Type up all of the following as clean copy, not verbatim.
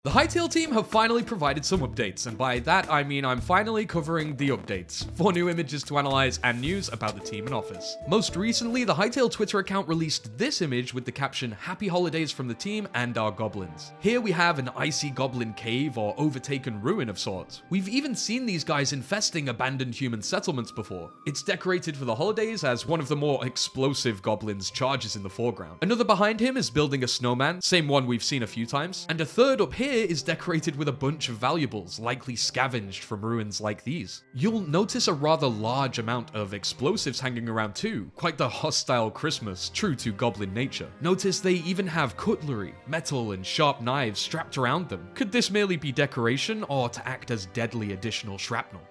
The Hytale team have finally provided some updates, and by that I mean I'm finally covering the updates. 4 new images to analyze and news about the team and office. Most recently, the Hytale Twitter account released this image with the caption "Happy Holidays from the team and our goblins." Here we have an icy goblin cave or overtaken ruin of sorts. We've even seen these guys infesting abandoned human settlements before. It's decorated for the holidays as one of the more explosive goblins charges in the foreground. Another behind him is building a snowman, same one we've seen a few times, and a third up here is decorated with a bunch of valuables, likely scavenged from ruins like these. You'll notice a rather large amount of explosives hanging around too, quite the hostile Christmas, true to goblin nature. Notice they even have cutlery, metal and sharp knives strapped around them. Could this merely be decoration or to act as deadly additional shrapnel?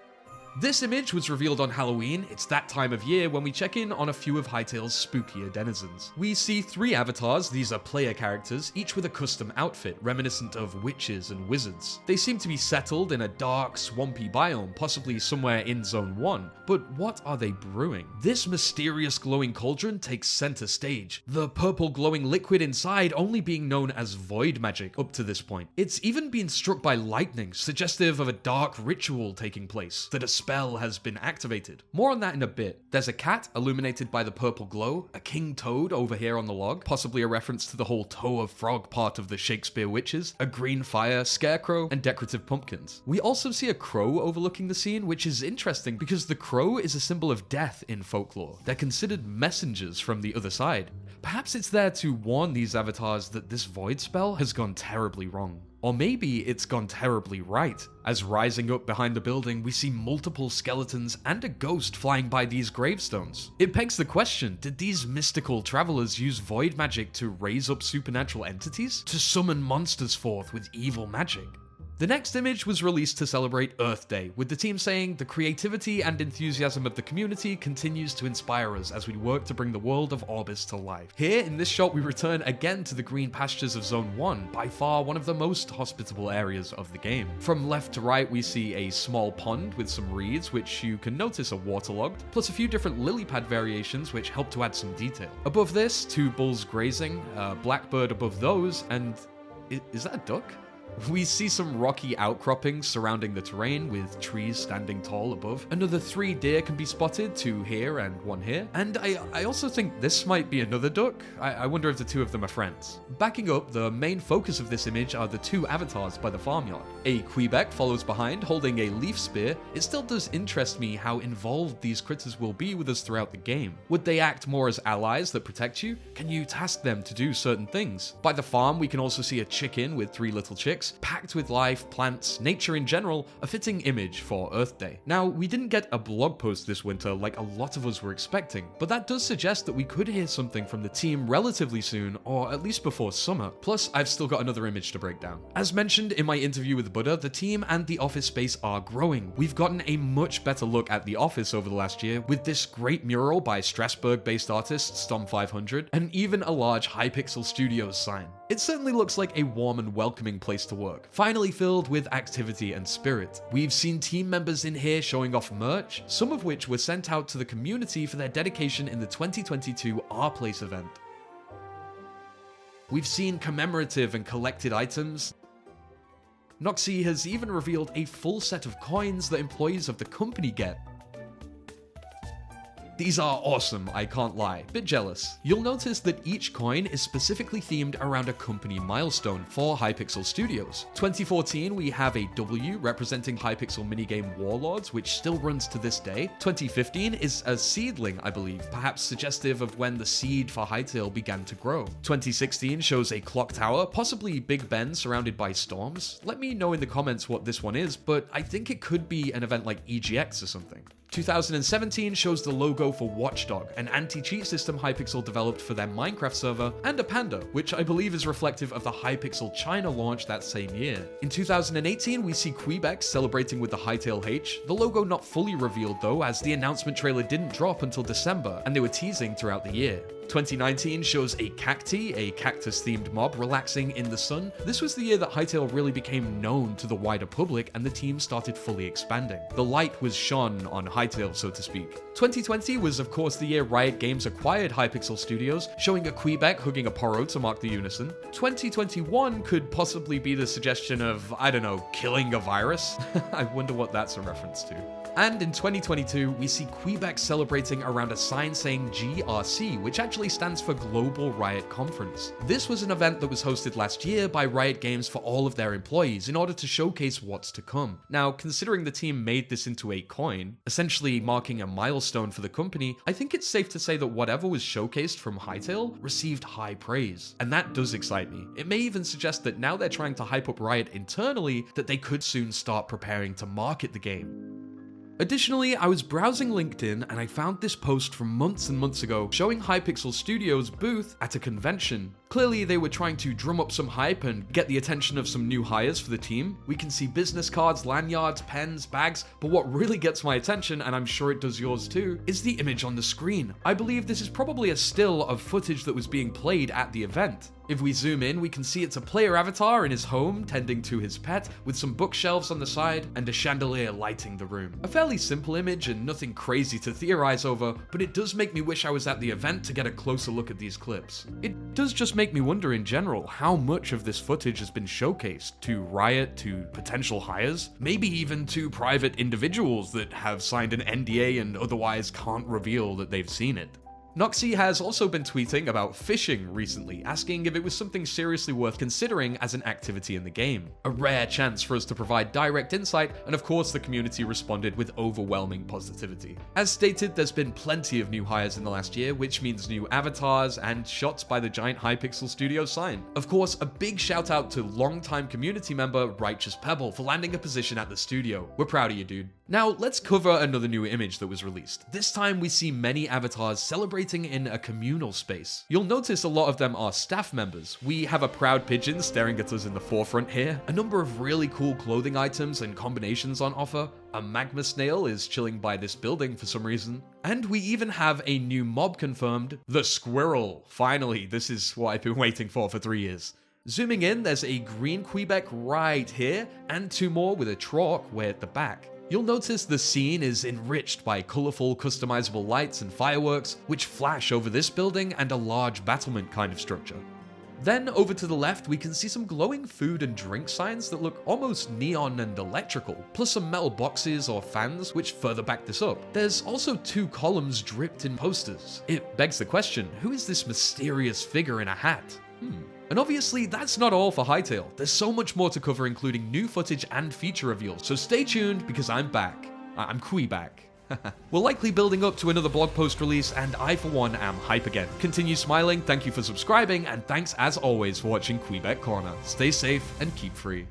This image was revealed on Halloween. It's that time of year when we check in on a few of Hytale's spookier denizens. We see 3 avatars, these are player characters, each with a custom outfit reminiscent of witches and wizards. They seem to be settled in a dark, swampy biome, possibly somewhere in Zone 1. But what are they brewing? This mysterious glowing cauldron takes center stage, the purple glowing liquid inside only being known as void magic up to this point. It's even been struck by lightning, suggestive of a dark ritual taking place, that a spell has been activated. More on that in a bit. There's a cat illuminated by the purple glow, a king toad over here on the log, possibly a reference to the whole toe of frog part of the Shakespeare witches, a green fire, scarecrow, and decorative pumpkins. We also see a crow overlooking the scene, which is interesting because the crow is a symbol of death in folklore. They're considered messengers from the other side. Perhaps it's there to warn these avatars that this void spell has gone terribly wrong. Or maybe it's gone terribly right, as rising up behind the building we see multiple skeletons and a ghost flying by these gravestones. It begs the question, did these mystical travelers use void magic to raise up supernatural entities? To summon monsters forth with evil magic? The next image was released to celebrate Earth Day, with the team saying, "The creativity and enthusiasm of the community continues to inspire us as we work to bring the world of Orbis to life." Here, in this shot, we return again to the green pastures of Zone 1, by far one of the most hospitable areas of the game. From left to right, we see a small pond with some reeds, which you can notice are waterlogged, plus a few different lily pad variations which help to add some detail. Above this, 2 bulls grazing, a blackbird above those, and is that a duck? We see some rocky outcroppings surrounding the terrain with trees standing tall above. Another 3 deer can be spotted, 2 here and 1 here. And I also think this might be another duck. I wonder if the 2 of them are friends. Backing up, the main focus of this image are the 2 avatars by the farmyard. A Quebec follows behind holding a leaf spear. It still does interest me how involved these critters will be with us throughout the game. Would they act more as allies that protect you? Can you task them to do certain things? By the farm, we can also see a chicken with 3 little chicks, packed with life, plants, nature in general, a fitting image for Earth Day. Now, we didn't get a blog post this winter like a lot of us were expecting, but that does suggest that we could hear something from the team relatively soon, or at least before summer. Plus, I've still got another image to break down. As mentioned in my interview with Buddha, the team and the office space are growing. We've gotten a much better look at the office over the last year, with this great mural by Strasbourg-based artist Stom500, and even a large Hypixel Studios sign. It certainly looks like a warm and welcoming place to work, finally filled with activity and spirit. We've seen team members in here showing off merch, some of which were sent out to the community for their dedication in the 2022 Our Place event. We've seen commemorative and collected items. Noxie has even revealed a full set of coins that employees of the company get. These are awesome, I can't lie. Bit jealous. You'll notice that each coin is specifically themed around a company milestone for Hypixel Studios. 2014, we have a W representing Hypixel minigame Warlords, which still runs to this day. 2015 is a seedling, I believe, perhaps suggestive of when the seed for Hytale began to grow. 2016 shows a clock tower, possibly Big Ben surrounded by storms. Let me know in the comments what this one is, but I think it could be an event like EGX or something. 2017 shows the logo for Watchdog, an anti-cheat system Hypixel developed for their Minecraft server, and a panda, which I believe is reflective of the Hypixel China launch that same year. In 2018, we see Quebec celebrating with the Hytale H, the logo not fully revealed though, as the announcement trailer didn't drop until December, and they were teasing throughout the year. 2019 shows a cacti, a cactus-themed mob, relaxing in the sun. This was the year that Hytale really became known to the wider public and the team started fully expanding. The light was shone on Hytale, so to speak. 2020 was of course the year Riot Games acquired Hypixel Studios, showing a Quebec hugging a Poro to mark the unison. 2021 could possibly be the suggestion of, I don't know, killing a virus? I wonder what that's a reference to. And in 2022, we see Quebec celebrating around a sign saying GRC, which actually stands for Global Riot Conference. This was an event that was hosted last year by Riot Games for all of their employees in order to showcase what's to come. Now, considering the team made this into a coin, essentially marking a milestone for the company, I think it's safe to say that whatever was showcased from Hytale received high praise. And that does excite me. It may even suggest that now they're trying to hype up Riot internally, that they could soon start preparing to market the game. Additionally, I was browsing LinkedIn and I found this post from months and months ago showing Hypixel Studios' booth at a convention. Clearly, they were trying to drum up some hype and get the attention of some new hires for the team. We can see business cards, lanyards, pens, bags, but what really gets my attention, and I'm sure it does yours too, is the image on the screen. I believe this is probably a still of footage that was being played at the event. If we zoom in, we can see it's a player avatar in his home, tending to his pet, with some bookshelves on the side and a chandelier lighting the room. A fairly simple image and nothing crazy to theorize over, but it does make me wish I was at the event to get a closer look at these clips. It does just make me wonder in general how much of this footage has been showcased to Riot, to potential hires, maybe even to private individuals that have signed an NDA and otherwise can't reveal that they've seen it. Noxy has also been tweeting about fishing recently, asking if it was something seriously worth considering as an activity in the game. A rare chance for us to provide direct insight, and of course the community responded with overwhelming positivity. As stated, there's been plenty of new hires in the last year, which means new avatars and shots by the giant Hypixel Studios sign. Of course, a big shout out to longtime community member Righteous Pebble for landing a position at the studio. We're proud of you, dude. Now, let's cover another new image that was released. This time we see many avatars celebrating in a communal space. You'll notice a lot of them are staff members. We have a proud pigeon staring at us in the forefront here, a number of really cool clothing items and combinations on offer, a magma snail is chilling by this building for some reason, and we even have a new mob confirmed, the squirrel. Finally, this is what I've been waiting for 3 years. Zooming in, there's a green Quebec right here, and two more with a trork way at the back. You'll notice the scene is enriched by colourful customizable lights and fireworks, which flash over this building and a large battlement kind of structure. Then over to the left, we can see some glowing food and drink signs that look almost neon and electrical, plus some metal boxes or fans which further back this up. There's also 2 columns dripped in posters. It begs the question, who is this mysterious figure in a hat? And obviously, that's not all for Hytale. There's so much more to cover, including new footage and feature reveals, so stay tuned because I'm back. I'm back. We're likely building up to another blog post release, and I for one am hype again. Continue smiling, thank you for subscribing, and thanks as always for watching Quebec Corner. Stay safe and keep free.